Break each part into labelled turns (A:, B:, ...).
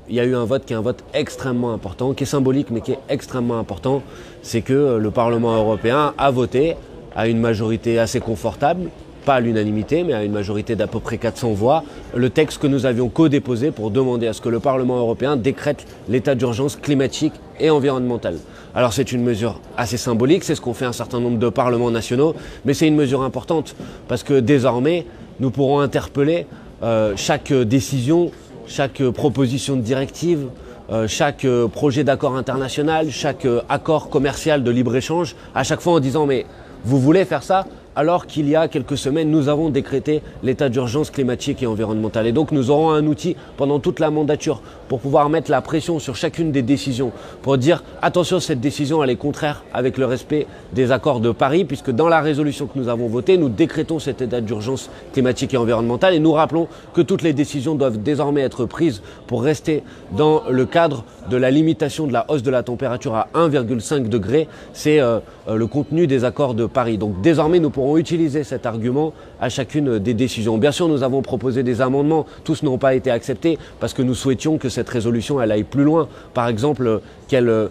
A: il y a eu un vote qui est un vote extrêmement important, qui est symbolique mais qui est extrêmement important. C'est que le Parlement européen a voté à une majorité assez confortable, pas à l'unanimité, mais à une majorité d'à peu près 400 voix, le texte que nous avions co-déposé pour demander à ce que le Parlement européen décrète l'état d'urgence climatique et environnemental. Alors c'est une mesure assez symbolique, c'est ce qu'ont fait un certain nombre de parlements nationaux, mais c'est une mesure importante parce que désormais, nous pourrons interpeller chaque décision, chaque proposition de directive, chaque projet d'accord international, chaque accord commercial de libre-échange, à chaque fois en disant mais vous voulez faire ça ? Alors qu'il y a quelques semaines, nous avons décrété l'état d'urgence climatique et environnementale. Et donc nous aurons un outil pendant toute la mandature pour pouvoir mettre la pression sur chacune des décisions, pour dire attention, cette décision elle est contraire avec le respect des accords de Paris, puisque dans la résolution que nous avons votée, nous décrétons cet état d'urgence climatique et environnementale et nous rappelons que toutes les décisions doivent désormais être prises pour rester dans le cadre de la limitation de la hausse de la température à 1,5 degré. C'est le contenu des accords de Paris. Donc désormais, nous pourrons utiliser cet argument à chacune des décisions. Bien sûr, nous avons proposé des amendements, tous n'ont pas été acceptés parce que nous souhaitions que cette résolution elle aille plus loin. Par exemple, qu'elle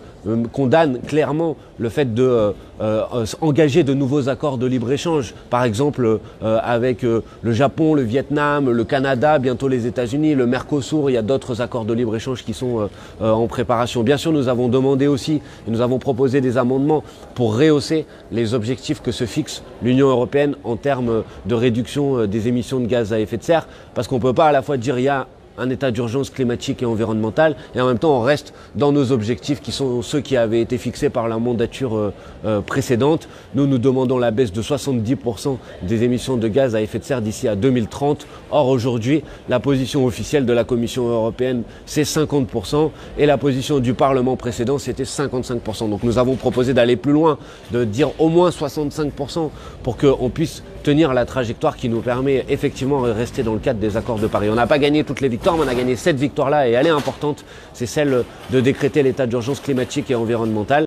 A: condamne clairement le fait de engager de nouveaux accords de libre-échange. Par exemple, avec le Japon, le Vietnam, le Canada, bientôt les États-Unis, le Mercosur, il y a d'autres accords de libre-échange qui sont en préparation. Bien sûr, nous avons demandé aussi, et nous avons proposé des amendements pour rehausser les objectifs que se fixe l'Union européenne en termes de réduction des émissions de gaz à effet de serre, parce qu'on ne peut pas à la fois dire il y a un état d'urgence climatique et environnemental et en même temps on reste dans nos objectifs qui sont ceux qui avaient été fixés par la mandature précédente. Nous demandons la baisse de 70% des émissions de gaz à effet de serre d'ici à 2030. Or aujourd'hui, la position officielle de la Commission européenne c'est 50% et la position du Parlement précédent c'était 55%. Donc nous avons proposé d'aller plus loin, de dire au moins 65% pour qu'on puisse tenir la trajectoire qui nous permet effectivement de rester dans le cadre des accords de Paris. On n'a pas gagné toutes les victoires, mais on a gagné cette victoire-là et elle est importante. C'est celle de décréter l'état d'urgence climatique et environnementale.